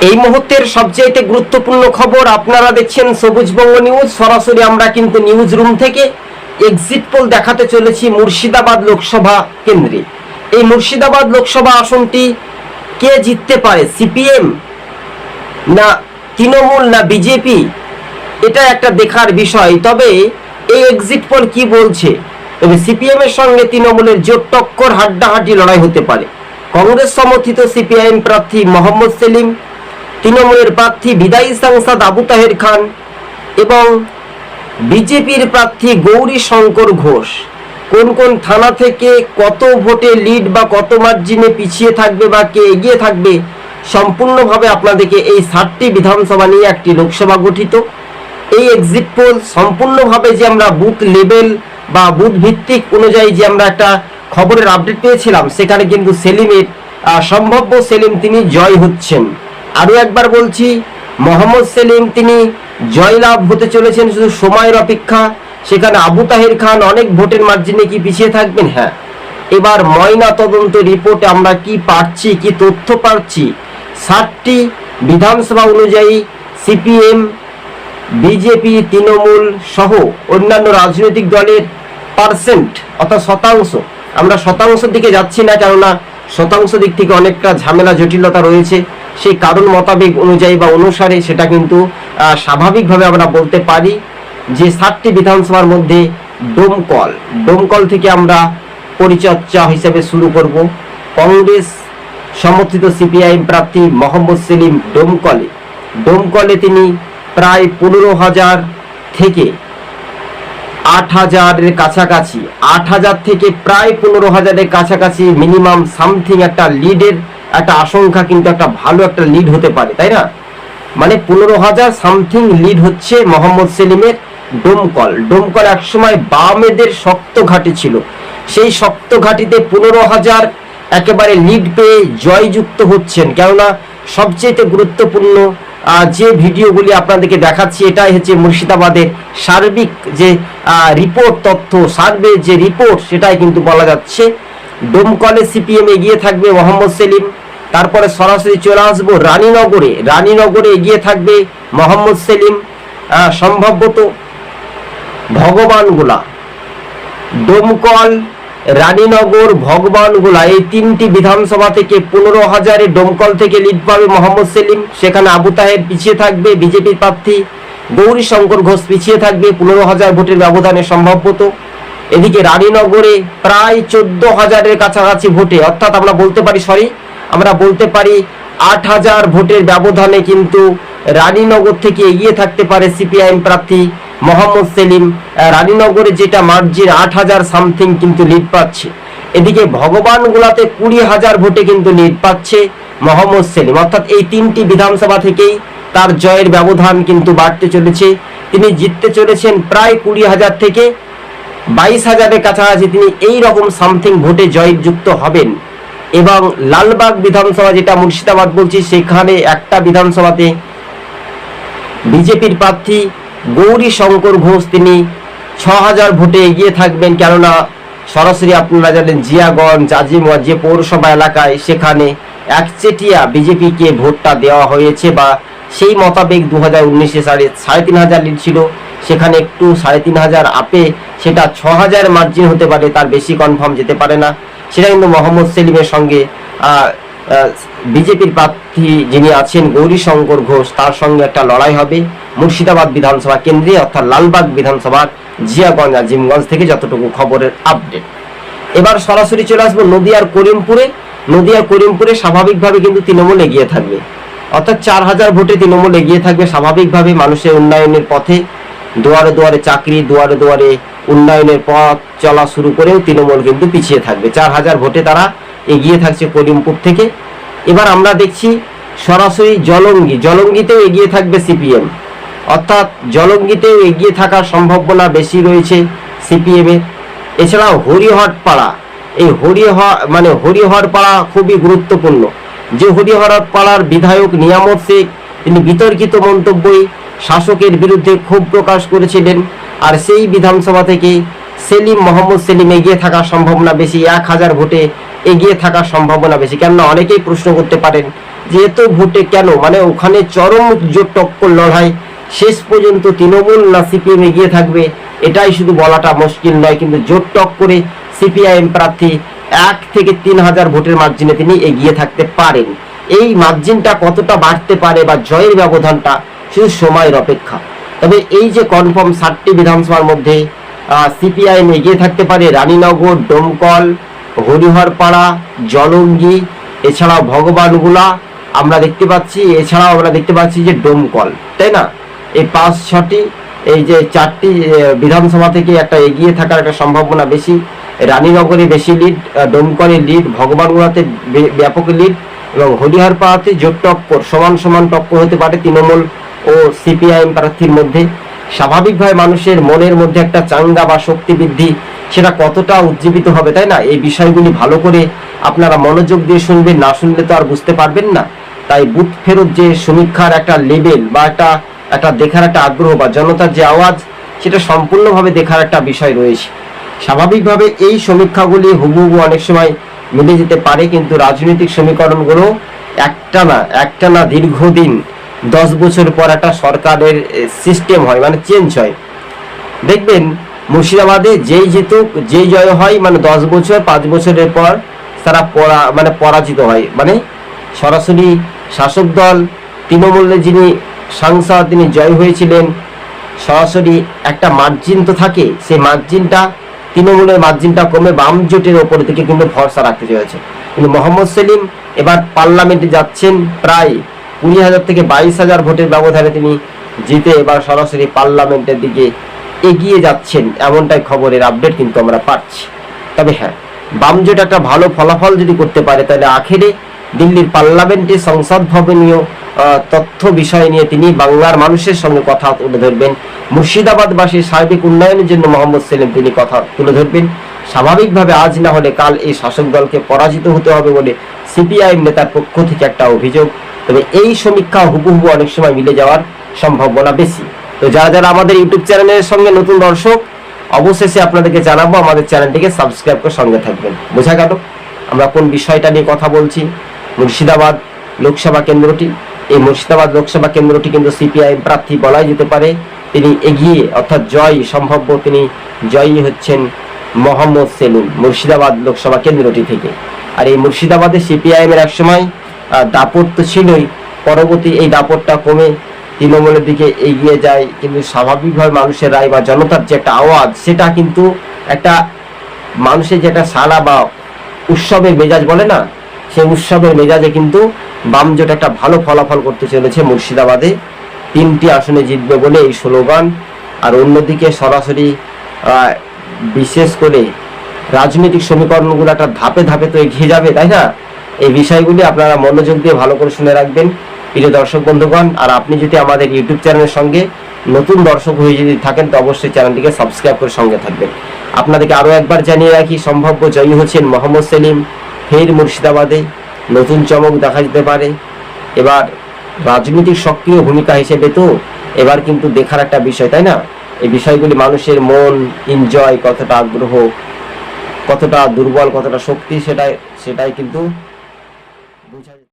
এই মুহূর্তের সবচেয়ে গুরুত্বপূর্ণ খবর আপনারা দেখছেন সবুজবঙ্গ নিউজ। সরাসরি আমরা কিন্তু নিউজ রুম থেকে এক্সিট পোল দেখাতে চলেছি মুর্শিদাবাদ লোকসভা কেন্দ্রে। এই মুর্শিদাবাদ লোকসভা আসনটি কে জিততে পারে, সিপিএম না তৃণমূল না বিজেপি, এটা একটা দেখার বিষয়। তবে এই এক্সিট পোল কি বলছে, তবে সিপিএম এর সঙ্গে তৃণমূলের জোট টক্কর, হাড্ডাহাড্ডি লড়াই হতে পারে। কংগ্রেস সমর্থিত সিপিআইএম প্রার্থী মোহাম্মদ সেলিম, তৃণমূলের প্রার্থী বিদায়ী সাংসদ আবু তাহের খান এবং বিজেপির প্রার্থী গৌরী শঙ্কর ঘোষ কোন কোন থানা থেকে কত ভোটে লিড বা কত মার্জিনে পিছিয়ে থাকবে বা কে এগিয়ে থাকবে, সম্পূর্ণভাবে আপনাদেরকে এই 7টি বিধানসভা নিয়ে একটি লোকসভা গঠিত। এই এক্সিট পোল সম্পূর্ণভাবে যে আমরা বুথ লেভেল বা বুথ ভিত্তিক অনুযায়ী যে আমরা একটা খবরের আপডেট পেয়েছিলাম, সেখানে কিন্তু সেলিমের সম্ভাব্য সেলিম তিনি জয় হচ্ছেন। আরো একবার বলছি, মোহাম্মদ সেলিম তিনি জয়লাভ হতে চলেছেন, শুধু সময়ের অপেক্ষা। সেখানে আবু তাহের খান অনেক ভোটের মার্জিনে কি পিছিয়ে থাকবেন? হ্যাঁ, এবার ময়না তদন্ত রিপোর্টে আমরা কি পাচ্ছি, কি তথ্য পাচ্ছি, 7টি বিধানসভা অনুযায়ী সিপিএম, বিজেপি, তৃণমূল সহ অন্যান্য রাজনৈতিক দলের পার্সেন্ট অর্থাৎ শতাংশ, আমরা শতাংশের দিকে যাচ্ছি না, কেননা শতাংশ দিক থেকে অনেকটা ঝামেলা জটিলতা রয়েছে। সেই কারণ মোতাবেক অনুযায়ী বা অনুসারে সেটা কিন্তু স্বাভাবিকভাবে আমরা বলতে পারি যে 7টি বিধানসভার মধ্যে ডোমকল থেকে আমরা পরিচর্যা হিসেবে শুরু করব। কংগ্রেস সমর্থিত সিপিআইএম প্রার্থী মোহাম্মদ সেলিম ডোমকলে তিনি প্রায় 15,000 থেকে 8,000-এর কাছাকাছি, 8,000 থেকে প্রায় 15,000-এর কাছাকাছি মিনিমাম সামথিং একটা লিডের একটা আশঙ্কা, কিন্তু একটা ভালো একটা লিড হতে পারে, তাই না? মানে 15,000 সামথিং লিড হচ্ছে মোহাম্মদ সেলিমের ডোমকল একসময় বামেদের শক্ত ঘাঁটি ছিল। সেই শক্ত ঘাঁটিতে 15,000 একেবারে লিড পেয়ে জয়যুক্ত হচ্ছেন। কেননা সবচেয়ে গুরুত্বপূর্ণ যে ভিডিওগুলি আপনাদেরকে দেখাচ্ছি, এটাই হচ্ছে মুর্শিদাবাদের সার্বিক যে রিপোর্ট, তথ্য সার্ভে যে রিপোর্ট, সেটাই কিন্তু বলা যাচ্ছে ডোমকলে সিপিএম এগিয়ে থাকবে মোহাম্মদ সেলিম। তারপরে সরাসরি চলে আসবো রানীনগরে এগিয়ে থাকবে মোহাম্মদ সেলিম, সম্ভবত ভগবানগোলা, ডোমকল, রানীনগর, ভগবানগোলা, এই 3টি বিধানসভা থেকে 15,000-এ ডোমকল থেকে লিড পাবে মোহাম্মদ সেলিম। সেখানে আবু তাহের পিছিয়ে থাকবে, বিজেপির প্রার্থী গৌরী শঙ্কর ঘোষ পিছিয়ে থাকবে 15,000 ভোটের ব্যবধানে সম্ভবত। এদিকে রানীনগরে প্রায় 14,000-এর কাছাকাছি ভোটে, অর্থাৎ আমরা বলতে পারি 8,000 ভোটের ব্যবধানে কিন্তু রানীনগর থেকে এগিয়ে থাকতে পারে সিপিআইএম প্রার্থী মোহাম্মদ সেলিম। রানীনগরে যেটা মার্জিন 8,000 সামথিং কিন্তু লিড পাচ্ছে। এদিকে ভগবানগোলাতে 20,000 ভোটে কিন্তু লিড পাচ্ছে মোহাম্মদ সেলিম। অর্থাৎ এই 3টি বিধানসভা থেকেই তার জয়ের ব্যবধান কিন্তু বাড়তে চলেছে। তিনি জিততে চলেছেন প্রায় 20,000 থেকে 22,000-এর কাছাকাছি, তিনি এই রকম সামথিং ভোটে জয়যুক্ত হবেন। এবং লালবাগ বিধানসভা, যেটা মুর্শিদাবাদ বলছি, সেখানে একটা বিধানসভাতে বিজেপির প্রার্থী গৌরী শঙ্কর ঘোষ তিনি 6,000 ভোটে এগিয়ে থাকবেন। কেননা সরাসরি আপনারা জানেন জিয়াগঞ্জ, আজিমগঞ্জ যে পৌরসভা এলাকায়, সেখানে একচেটিয়া বিজেপিকে ভোটটা দেওয়া হয়েছে, বা সেই মোতাবেক 2019-এ 3,500 লিড ছিল, সেখানে একটু 3,500 আপে সেটা 6,000 মার্জিন হতে পারে, তার বেশি কনফার্ম যেতে পারে না। সেটা কিন্তু মোহাম্মদ সেলিমের সঙ্গে বিজেপির প্রার্থী যিনি আছেন গৌরী শঙ্কর ঘোষ, তার সঙ্গে একটা লড়াই হবে মুর্শিদাবাদ বিধানসভা কেন্দ্রে, অর্থাৎ লালবাগ বিধানসভার জিয়াগঞ্জ, আজিমগঞ্জ থেকে যতটুকু খবরের আপডেট। এবার সরাসরি চলে আসবো নদিয়ার করিমপুরে স্বাভাবিকভাবে কিন্তু তৃণমূল এগিয়ে থাকবে, অর্থাৎ 4,000 ভোটে তৃণমূল এগিয়ে থাকবে স্বাভাবিকভাবে। মানুষের উন্নয়নের পথে দুয়ারে দুয়ারে চাকরি, দুয়ারে দুয়ারে উন্নয়নের পথ চলা শুরু করেও তৃণমূল কিন্তু পিছিয়ে থাকবে। 4,000 ভোটে তারা এগিয়ে থাকছে করিমপুর থেকে। এবার আমরা দেখছি সরাসরি জলঙ্গিতেও এগিয়ে থাকবে সিপিএম, অর্থাৎ জলঙ্গিতেও এগিয়ে থাকার সম্ভাবনা বেশি রয়েছে সিপিএমের। এছাড়াও হরিহরপাড়া, এই হরিহরপাড়া খুবই গুরুত্বপূর্ণ। যে হরিহরপাড়ার বিধায়ক নিয়ামত শেখ, তিনি বিতর্কিত মন্তব্যে শাসকের বিরুদ্ধে ক্ষোভ প্রকাশ করেছিলেন, আর সেই বিধানসভা থেকে মোহাম্মদ সেলিম এগিয়ে থাকার সম্ভাবনা বেশি, 1,000 ভোটে এগিয়ে থাকার সম্ভাবনা বেশি। কেননা অনেকেই প্রশ্ন করতে পারেন যে এত ভোটে কেন, মানে ওখানে চরম জোট টক্কর লড়াই, শেষ পর্যন্ত তৃণমূল না সিপিএম এগিয়ে থাকবে এটাই শুধু বলাটা মুশকিল নয়, কিন্তু জোট টক্করে সিপিআইএম প্রার্থী 1 থেকে 3,000 ভোটের মার্জিনে তিনি এগিয়ে থাকতে পারেন। এই মার্জিনটা কতটা বাড়তে পারে বা জয়ের ব্যবধানটা শুধু সময়ের অপেক্ষা। তবে এই যে কনফার্ম 7টি বিধানসভার মধ্যে সিপিআইএম এগিয়ে থাকতে পারে রানীনগর, ডোমকল, হরিহরপাড়া, জলঙ্গি, এছাড়াও ভগবানগোলা আমরা দেখতে পাচ্ছি, এছাড়াও আমরা দেখতে পাচ্ছি যে ডোমকল, তাই না? এই 5-6টি এই যে 4টি বিধানসভা থেকে একটা এগিয়ে থাকার একটা সম্ভাবনা বেশি। রানীনগরে বেশি লিড, ডোমকলে লিড, ভগবানগোলাতে ব্যাপক লিড এবং হরিহরপাড়াতে জোট টক্কর, সমান সমান টক্কর হতে পারে তৃণমূল ও সিপিআইএম প্রার্থীর মধ্যে। স্বাভাবিকভাবে মানুষের মনের মধ্যে একটা চাঙ্গা বা শক্তি বৃদ্ধি সেটা কতটা উজ্জীবিত হবে, তাই না? এই বিষয়গুলি ভালো করে আপনারা মনোযোগ দিয়ে শুনবেন, না শুনলে তো আর বুঝতে পারবেন না। তাই বুথ ফেরত যে সমীক্ষার একটা লেভেল বা একটা দেখার একটা আগ্রহ বা জনতার যে আওয়াজ, সেটা সম্পূর্ণভাবে দেখার একটা বিষয় রয়েছে। স্বাভাবিকভাবে এই সমীক্ষাগুলি হুবহু অনেক সময় মিলে যেতে পারে, কিন্তু রাজনৈতিক সমীকরণগুলো একটা না দীর্ঘদিন 10 বছর পর একটা সরকারের সিস্টেম হয়, মানে চেঞ্জ হয়। দেখবেন মুর্শিদাবাদে যেই জিতুক, যেই জয় হয়, মানে 10 বছর 5 বছরের পর তারা পরাজিত হয়, মানে সরাসরি শাসক দল তৃণমূলে যিনি সাংসদ তিনি জয় হয়েছিলেন, সরাসরি একটা মার্জিন তো থাকে, সেই মার্জিনটা তৃণমূলের মার্জিনটা কমে বাম জোটের ওপর থেকে কিন্তু ভরসা রাখতে চলেছে। কিন্তু মোহাম্মদ সেলিম এবার পার্লামেন্টে যাচ্ছেন প্রায় 20,000 থেকে 22,000 ভোটের ব্যবধানে তিনি জিতে এবার সরাসরি পার্লামেন্টের দিকে এগিয়ে যাচ্ছেন, এমনটাই খবরের আপডেট কিন্তু আমরা পাচ্ছি। তবে হ্যাঁ, বাম জোট একটা ভালো ফলাফল যদি করতে পারে তাহলে আখেরে দিল্লির পার্লামেন্টে সংসদ ভবনীয় তথ্য বিষয় নিয়ে তিনি বাংলার মানুষের সঙ্গে কথা তুলে ধরবেন। মুর্শিদাবাদবাসীর সার্বিক উন্নয়নের জন্য মোহাম্মদ সেলিম তিনি কথা তুলে ধরবেন। স্বাভাবিকভাবে আজ না হলে কাল এই শাসক দলকে পরাজিত হতে হবে বলে সিপিআইএম নেতার পক্ষ থেকে একটা অভিযোগ। তবে এই সমীক্ষা হুবহু অনেক সময় মিলে যাওয়ার সম্ভাবনা বেশি। তো যারা আমাদের ইউটিউব চ্যানেলের সঙ্গে নতুন দর্শক, অবশেষে আপনাদেরকে জানাবো আমাদের চ্যানেলটিকে সাবস্ক্রাইব করে সঙ্গে থাকবেন। বোঝা গেল আমরা কোন বিষয়টা নিয়ে কথা বলছি। মুর্শিদাবাদ লোকসভা কেন্দ্রটি, এই মুর্শিদাবাদ লোকসভা কেন্দ্রটি কিন্তু সিপিআইএম প্রার্থী বলাই যেতে পারে তিনি এগিয়ে, অর্থাৎ সম্ভাব্য তিনি জয়ী হচ্ছেন মোহাম্মদ সেলিম মুর্শিদাবাদ লোকসভা কেন্দ্রটি থেকে। আর এই মুর্শিদাবাদে সিপিআইএম এর একসময় দাপট তো ছিলই, পরবর্তী এই দাপটটা কমে তৃণমূলের দিকে এগিয়ে যায়, কিন্তু স্বাভাবিকভাবে মানুষের রায় বা জনতার যে একটা আওয়াজ, সেটা কিন্তু একটা মানুষের যে একটা সাড়া বা উৎসবের মেজাজ বলে না, সেই উৎসবের মেজাজে কিন্তু বাম জোট একটা ভালো ফলাফল করতে চলেছে। মুর্শিদাবাদে 3টি আসনে জিতবে বলে এই স্লোগান। আর অন্যদিকে সরাসরি বিশেষ করে রাজনৈতিক সমীকরণগুলো একটা ধাপে ধাপে তো এগিয়ে যাবে, তাই না? এই বিষয়গুলি আপনারা মনোযোগ দিয়ে ভালো করে শুনে রাখবেন প্রিয় দর্শক বন্ধুগণ। আর আপনি যদি আমাদের ইউটিউব চ্যানেলের সঙ্গে নতুন দর্শক হয়ে যদি থাকেন তো অবশ্যই চ্যানেলটিকে সাবস্ক্রাইব করে সঙ্গে থাকবেন। আপনাদেরকে আরও একবার জানিয়ে রাখি, সম্ভাব্য জয়ী হচ্ছেন মোহাম্মদ সেলিম। ফের মুর্শিদাবাদে নতুন চমক দেখা যেতে পারে। এবার রাজনৈতিক সক্রিয় ভূমিকা হিসেবে তো এবার কিন্তু দেখার একটা বিষয়, তাই না? এই বিষয়গুলি মানুষের মন এনজয়, কতটা আগ্রহ, কতটা দুর্বল, কতটা শক্তি, সেটাই কিন্তু